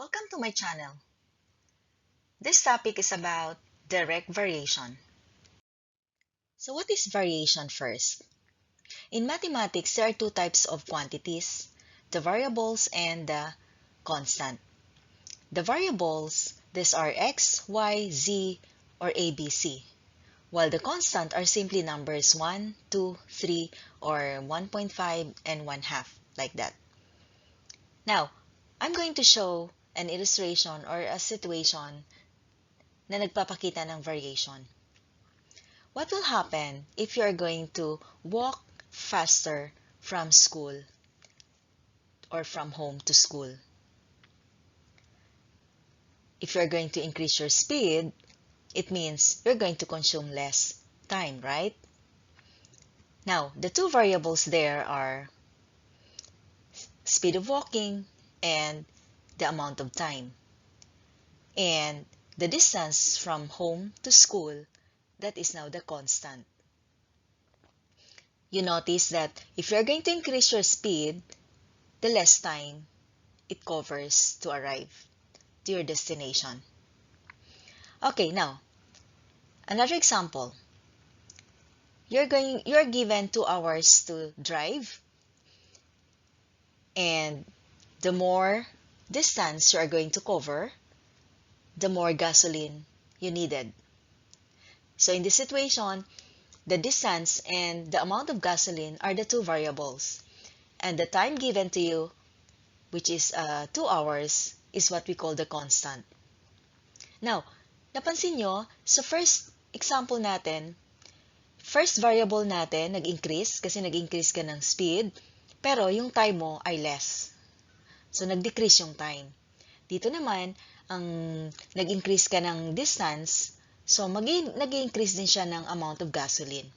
Welcome to my channel. This topic is about direct variation. So what is variation first? In mathematics, there are two types of quantities, the variables and the constant. The variables, these are x, y, z, or a, b, c, while the constant are simply numbers 1, 2, 3, or 1.5 and 1/2, like that. Now, I'm going to show an illustration or a situation na nagpapakita ng variation. What will happen if you are going to walk faster from school or from home to school? If you're going to increase your speed, it means you're going to consume less time, right? Now, the two variables there are speed of walking and the amount of time. And the distance from home to school, that is now the constant. You notice that if you're going to increase your speed, the less time it covers to arrive to your destination. Okay, now, another example. You're given 2 hours to drive, and the more distance you are going to cover, the more gasoline you needed. So in this situation, the distance and the amount of gasoline are the two variables. And the time given to you, which is 2 hours, is what we call the constant. Now, napansin nyo, sa first example natin, first variable natin nag-increase kasi nag-increase ka ng speed, pero yung time mo ay less. So, nag-decrease yung time. Dito naman, ang nag-increase ka ng distance, so nag-increase din siya ng amount of gasoline.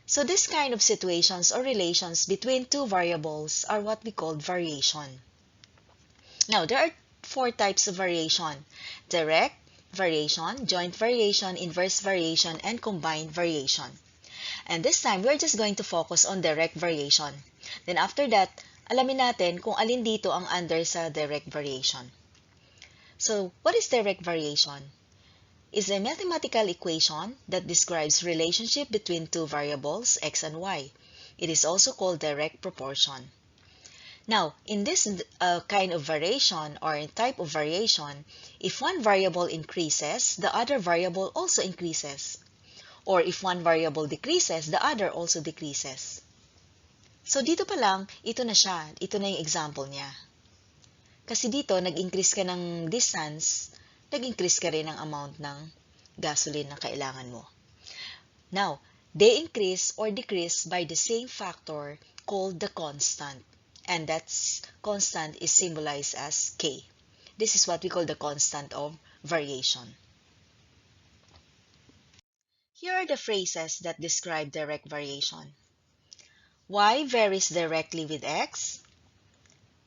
So, this kind of situations or relations between two variables are what we call variation. Now, there are 4 types of variation: direct variation, joint variation, inverse variation, and combined variation. And this time, we're just going to focus on direct variation. Then after that, alamin natin kung alin dito ang under sa direct variation. So, what is direct variation? It's a mathematical equation that describes relationship between two variables, x and y. It is also called direct proportion. Now, in this kind of variation or type of variation, if one variable increases, the other variable also increases. Or if one variable decreases, the other also decreases. So, dito pa lang, ito na siya. Ito na yung example niya. Kasi dito, nag-increase ka ng distance, nag-increase ka rin ng amount ng gasoline na kailangan mo. Now, they increase or decrease by the same factor called the constant. And that constant is symbolized as K. This is what we call the constant of variation. Here are the phrases that describe direct variation. Y varies directly with x.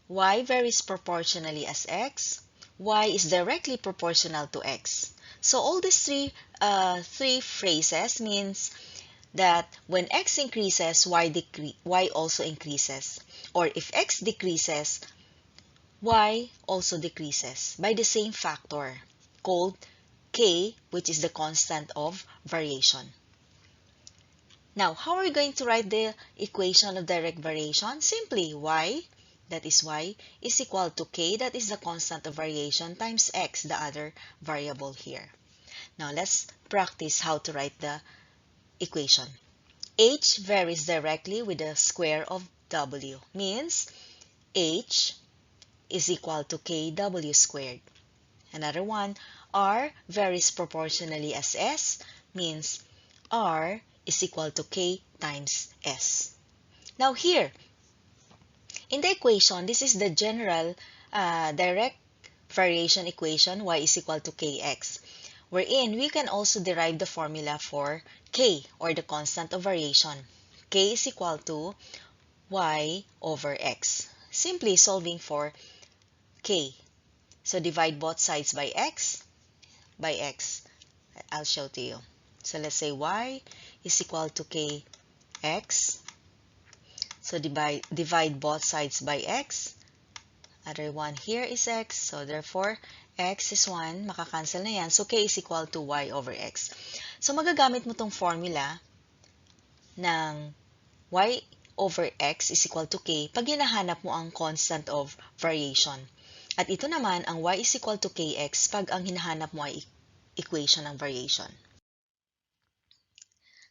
Y varies proportionally as x. Y is directly proportional to x. So all these three phrases means that when x increases, y also increases. Or if x decreases, y also decreases by the same factor called K, which is the constant of variation. Now, how are we going to write the equation of direct variation? Simply y, that is y, is equal to K, that is the constant of variation, times x, the other variable here. Now, let's practice how to write the equation. H varies directly with the square of W, means H is equal to KW squared. Another one, R varies proportionally as S, means R is equal to K times S. Now here, in the equation, this is the general direct variation equation, y is equal to kx, wherein we can also derive the formula for k, or the constant of variation. K is equal to y over x. Simply solving for k. So divide both sides by x. I'll show to you. So let's say y is equal to kx. So divide both sides by x. Other one here is x. So therefore, x is 1. Makakancel na yan. So k is equal to y over x. So magagamit mo tong formula ng y over x is equal to k pag hinahanap mo ang constant of variation. At ito naman, ang y is equal to kx pag ang hinahanap mo ay equation ng variation.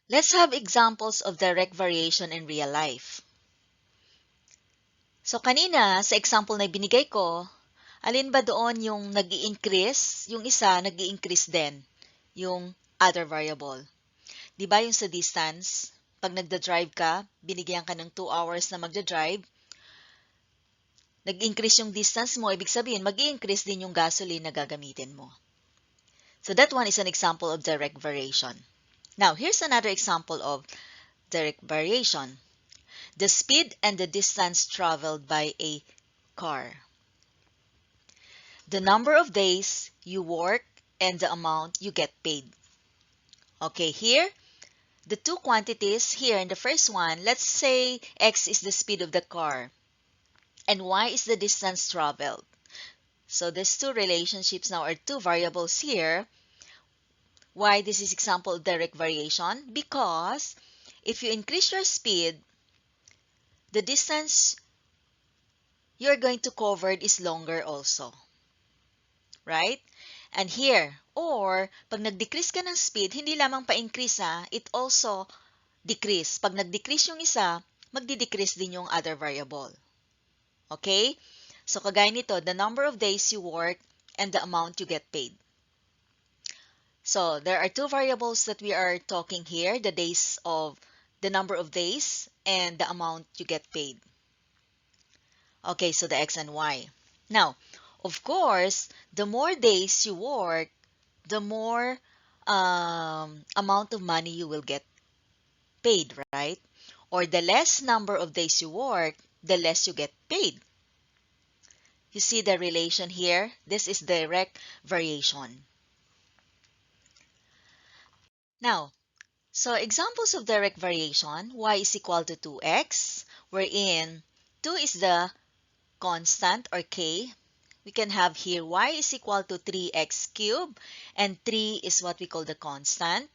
Let's have examples of direct variation in real life. So kanina, sa example na binigay ko, alin ba doon yung nag-i-increase? Yung isa, nag-i-increase din, yung other variable. Di ba yung sa distance? Pag nagda-drive ka, binigyan ka ng 2 hours na magda-drive, nag-increase yung distance mo, ibig sabihin, mag-i-increase din yung gasoline na gagamitin mo. So that one is an example of direct variation. Now, here's another example of direct variation. The speed and the distance traveled by a car. The number of days you work and the amount you get paid. Okay, here, the two quantities here in the first one, let's say x is the speed of the car and y is the distance traveled. So these two relationships now are two variables here. Why this is example of direct variation? Because if you increase your speed, the distance you're going to cover is longer also. Right? And here, or pag nag-decrease ka ng speed, hindi lamang pa-increase it also decrease. Pag nag-decrease yung isa, magdi-decrease din yung other variable. Okay? So kagaya nito, the number of days you work and the amount you get paid. So there are two variables that we are talking here, the number of days and the amount you get paid. Okay, so the x and y. Now, of course, the more days you work, the more amount of money you will get paid, right? Or the less number of days you work, the less you get paid. You see the relation here? This is direct variation. Now, so examples of direct variation, y is equal to 2x, wherein 2 is the constant or k. We can have here y is equal to 3x cubed, and 3 is what we call the constant.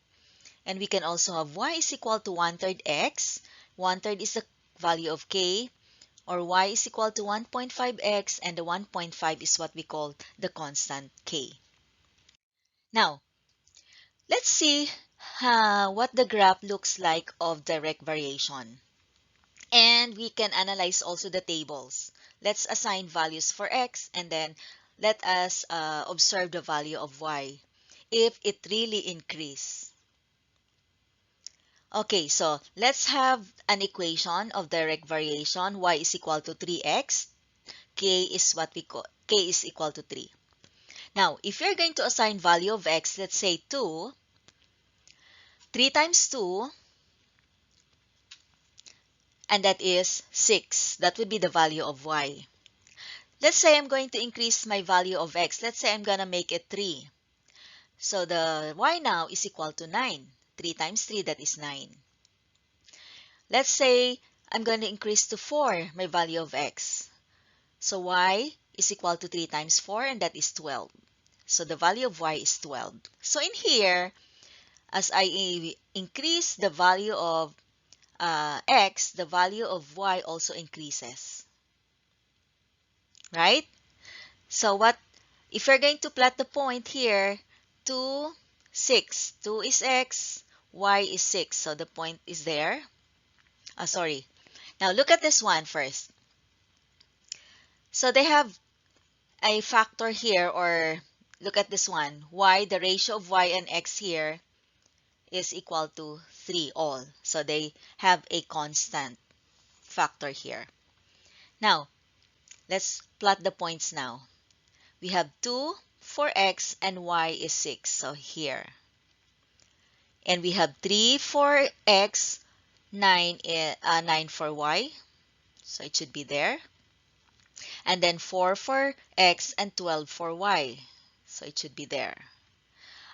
And we can also have y is equal to 1/3 x. 1/3 is the value of k, or y is equal to 1.5x, and the 1.5 is what we call the constant k. Now, let's see what the graph looks like of direct variation. And we can analyze also the tables. Let's assign values for x, and then let us observe the value of y if it really increase. Okay, so let's have an equation of direct variation. Y is equal to 3x. K is equal to 3. Now, if you're going to assign value of x, let's say 2, 3 times 2, and that is 6. That would be the value of y. Let's say I'm going to increase my value of x. Let's say I'm going to make it 3. So the y now is equal to 9. 3 times 3, that is 9. Let's say I'm going to increase to 4 my value of x. So y is equal to 3 times 4, and that is 12. So the value of y is 12. So in here, as I increase the value of x, the value of y also increases. Right? So if you're going to plot the point here, 2, 6. 2 is x, y is 6. So the point is there. Sorry. Now look at this one first. So they have a factor here, or look at this one. Y, the ratio of y and x here is equal to 3 all. So they have a constant factor here. Now, let's plot the points now. We have 2 for x and y is 6. So here. And we have 3 for x, 9 for y. So it should be there. And then 4 for x and 12 for y. So it should be there.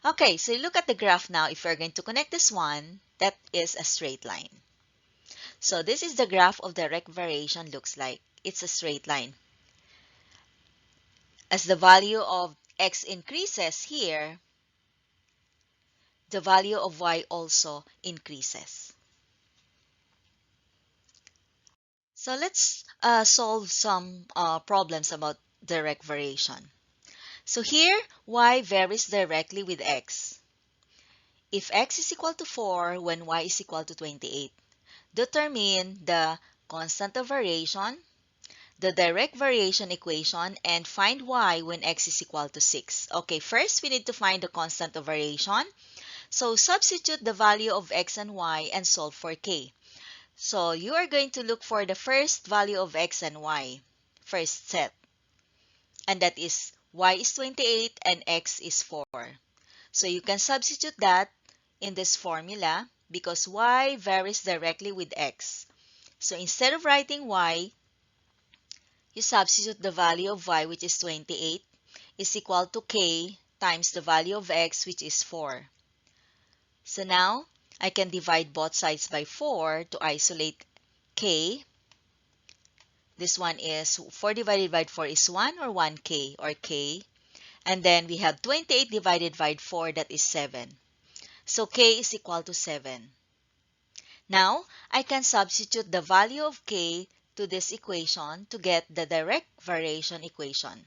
Okay, so look at the graph now. If we're going to connect this one, that is a straight line. So this is the graph of direct variation looks like. It's a straight line. As the value of x increases here, the value of y also increases. So let's solve some problems about direct variation. So here, y varies directly with x. If x is equal to 4 when y is equal to 28, determine the constant of variation, the direct variation equation, and find y when x is equal to 6. Okay, first we need to find the constant of variation. So substitute the value of x and y and solve for k. So you are going to look for the first value of x and y, first set. And that is y is 28 and x is 4. So you can substitute that in this formula because y varies directly with x. So instead of writing y, you substitute the value of y, which is 28, is equal to k times the value of x, which is 4. So now, I can divide both sides by 4 to isolate k. This one is 4 divided by 4 is 1 or 1k or k. And then we have 28 divided by 4, that is 7. So k is equal to 7. Now, I can substitute the value of k to this equation to get the direct variation equation.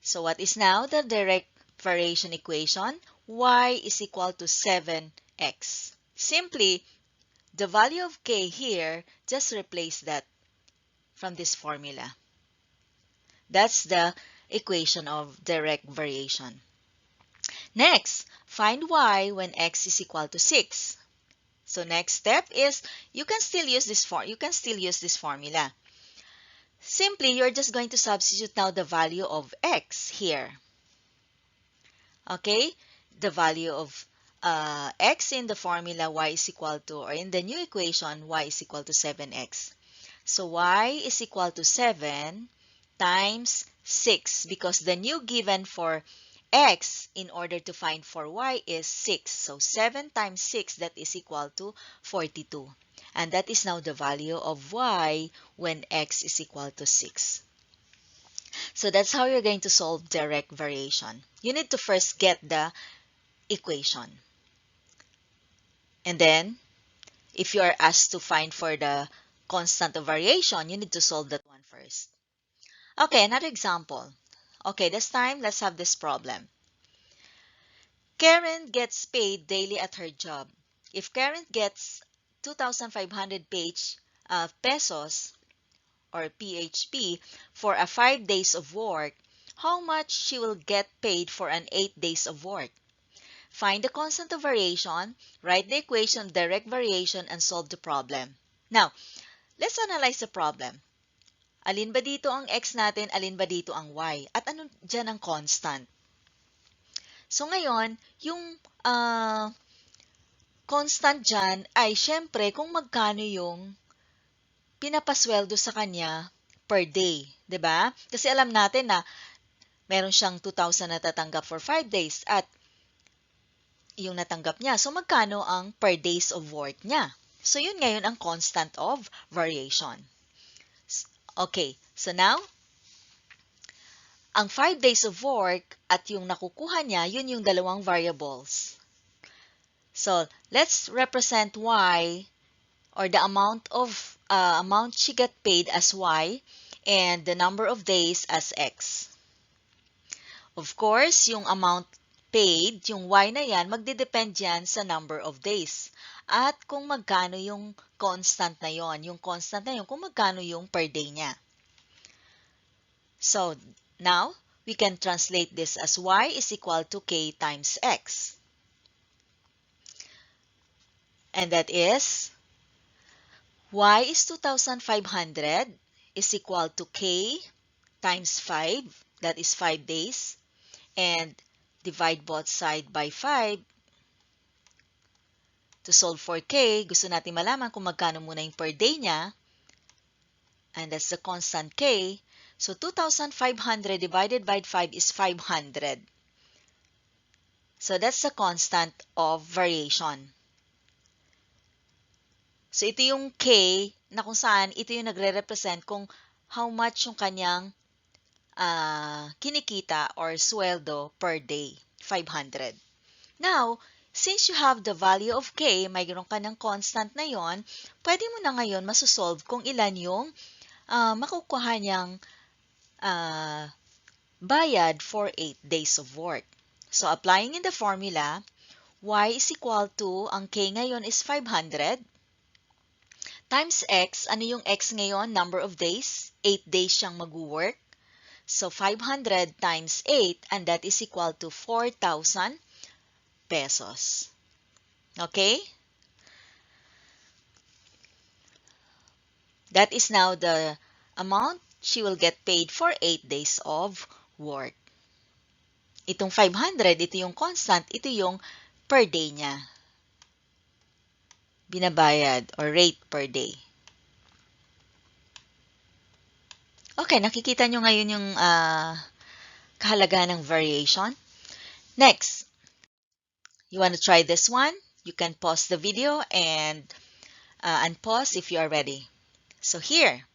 So what is now the direct variation equation? Y is equal to 7x. Simply, the value of k here, just replace that from this formula. That's the equation of direct variation. Next, find y when x is equal to 6. So next step is you can still use this formula. Simply, you're just going to substitute now the value of x here. Okay? The value of x in the formula y is equal to, or in the new equation, y is equal to 7x. So y is equal to 7 times 6 because the new given for x in order to find for y is 6. So 7 times 6, that is equal to 42. And that is now the value of y when x is equal to 6. So that's how you're going to solve direct variation. You need to first get the equation. And then, if you are asked to find for the constant of variation, you need to solve that one first. Okay, another example. Okay, this time, let's have this problem. Karen gets paid daily at her job. If Karen gets 2,500 pesos or PHP for a 5 days of work, how much she will get paid for an 8 days of work? Find the constant of variation, write the equation of direct variation, and solve the problem. Now, let's analyze the problem. Alin ba dito ang x natin, alin ba dito ang y? At ano dyan ang constant? So ngayon, yung constant dyan ay syempre kung magkano yung pinapasweldo sa kanya per day. 'Di ba? Kasi alam natin na meron siyang 2,000 na tatanggap for 5 days at yung natanggap niya. So magkano ang per days of work niya? So yun ngayon ang constant of variation. Okay, so now, ang 5 days of work at yung nakukuha niya, yun yung dalawang variables. So, let's represent y or the amount she got paid as y and the number of days as x. Of course, yung amount paid, yung y na yan, magdedepend yan sa number of days. At kung magkano yung constant na yon, kung magkano yung per day niya. So, now, we can translate this as y is equal to k times x. And that is, y is 2,500 is equal to k times 5, that is 5 days, and divide both sides by 5. To solve for k, gusto natin malaman kung magkano muna yung per day niya, and that's the constant k. So, 2,500 divided by 5 is 500. So, that's the constant of variation. So, ito yung k na kung saan ito yung nagre-represent kung how much yung kanyang kinikita or sweldo per day, 500. Now, since you have the value of k, mayroon ka ng constant na yon, pwede mo na ngayon masosolve kung ilan yung makukuha niyang bayad for 8 days of work. So, applying in the formula, y is equal to, ang k ngayon is 500, times x, ano yung x ngayon? Number of days. 8 days siyang mag-work. So, 500 times 8, and that is equal to 4,000 pesos. Okay? That is now the amount she will get paid for 8 days of work. Itong 500, ito yung constant, ito yung per day niya. Binabayad or rate per day. Okay, nakikita nyo ngayon yung kahalagahan ng variation. Next, you want to try this one? You can pause the video and unpause if you are ready. So here,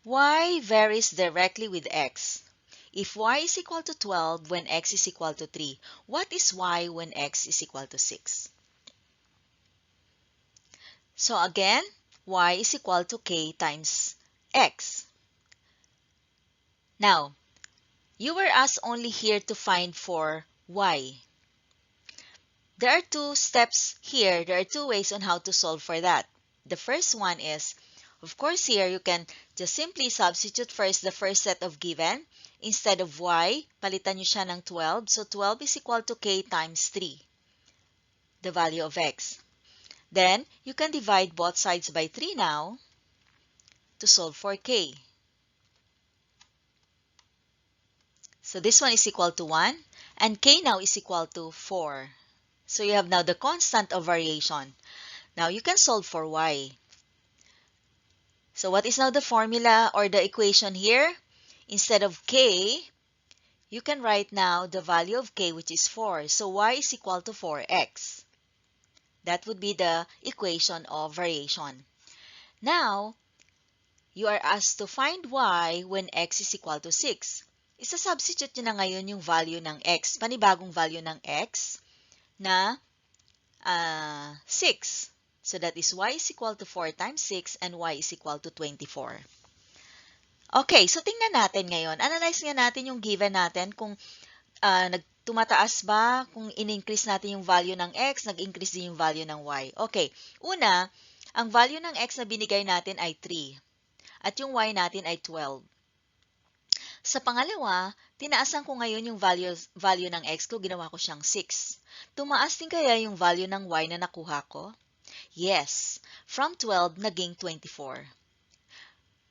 y varies directly with x. If y is equal to 12 when x is equal to 3, what is y when x is equal to 6? So again, y is equal to k times x. Now, you were asked only here to find for y. There are two steps here. There are two ways on how to solve for that. The first one is, of course, here you can just simply substitute first the first set of given. Instead of y, palitan nyo siya ng 12. So 12 is equal to k times 3, the value of x. Then, you can divide both sides by 3 now to solve for k. So this one is equal to 1, and k now is equal to 4. So you have now the constant of variation. Now you can solve for y. So what is now the formula or the equation here? Instead of k, you can write now the value of k, which is 4. So y is equal to 4x. That would be the equation of variation. Now, you are asked to find y when x is equal to 6. Isa-substitute nyo na ngayon yung value ng x, panibagong value ng x na 6. So that is y is equal to 4 times 6 and y is equal to 24. Okay, so tingnan natin ngayon. Analyze nga natin yung given natin kung tumataas ba, kung in-increase natin yung value ng x, nag-increase din yung value ng y. Okay, una, ang value ng x na binigay natin ay 3 at yung y natin ay 12. Sa pangalawa, tinaasan ko ngayon yung value ng x ko, ginawa ko siyang 6. Tumaas din kaya yung value ng y na nakuha ko? Yes. From 12, naging 24.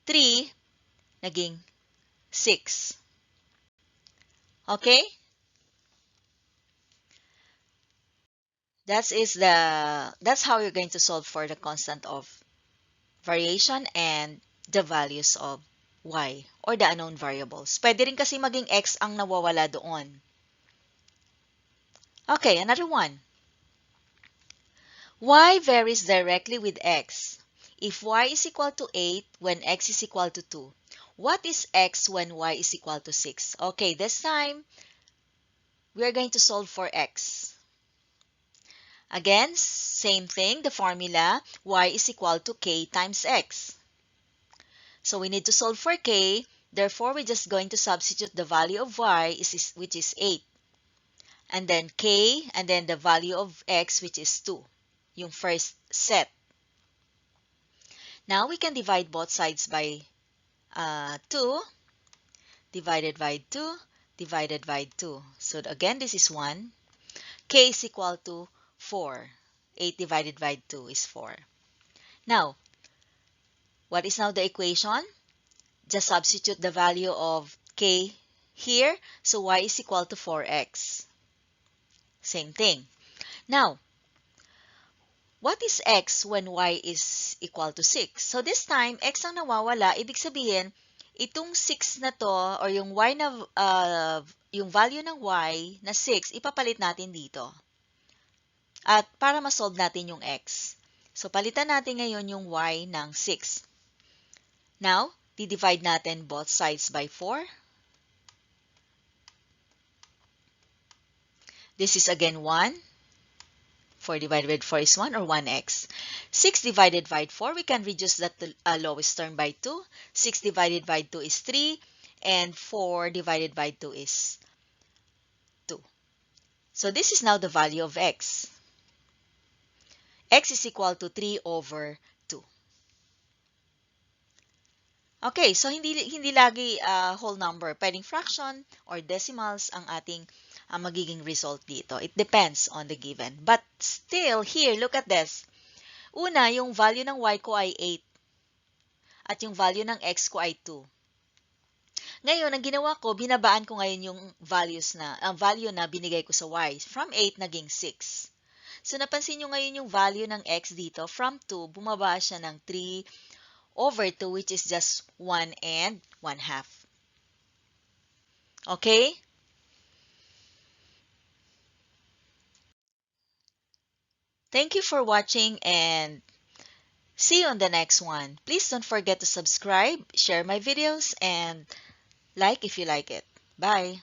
3, naging 6. Okay? That's how you're going to solve for the constant of variation and the values of y or the unknown variables. Pwede rin kasi maging x ang nawawala doon. Okay, another one. Y varies directly with x. If y is equal to 8 when x is equal to 2, what is x when y is equal to 6? Okay, this time, we are going to solve for x. Again, same thing, the formula, y is equal to k times x. So we need to solve for k, therefore we're just going to substitute the value of y, which is 8. And then k, and then the value of x, which is 2, yung first set. Now we can divide both sides by 2, divided by 2, divided by 2. So again, this is 1. K is equal to 4. 8 divided by 2 is 4. Now, what is now the equation? Just substitute the value of k here. So y is equal to 4x. Same thing. Now, what is x when y is equal to 6? So this time, x ang nawawala. Ibig sabihin, itong 6 na to, or yung y na, yung value ng y na 6, ipapalit natin dito. At para ma-solve natin yung x. So, palitan natin ngayon yung y ng 6. Now, di-divide natin both sides by 4. This is again 1. 4 divided by 4 is 1 or 1x. 6 divided by 4, we can reduce that to lowest term by 2. 6 divided by 2 is 3. And 4 divided by 2 is 2. So this is now the value of x. X is equal to 3 over 2. Okay, so hindi lagi whole number. Pwedeng fraction or decimals ang ating magiging result dito. It depends on the given. But still, here, look at this. Una, yung value ng y ko ay 8. At yung value ng x ko ay 2. Ngayon, ang ginawa ko, binabaan ko ngayon yung value na binigay ko sa y. From 8, naging 6. So, napansin nyo ngayon yung value ng x dito. From 2, bumaba siya ng 3 over 2, which is just 1 and 1/2. Okay? Thank you for watching and see you on the next one. Please don't forget to subscribe, share my videos, and like if you like it. Bye!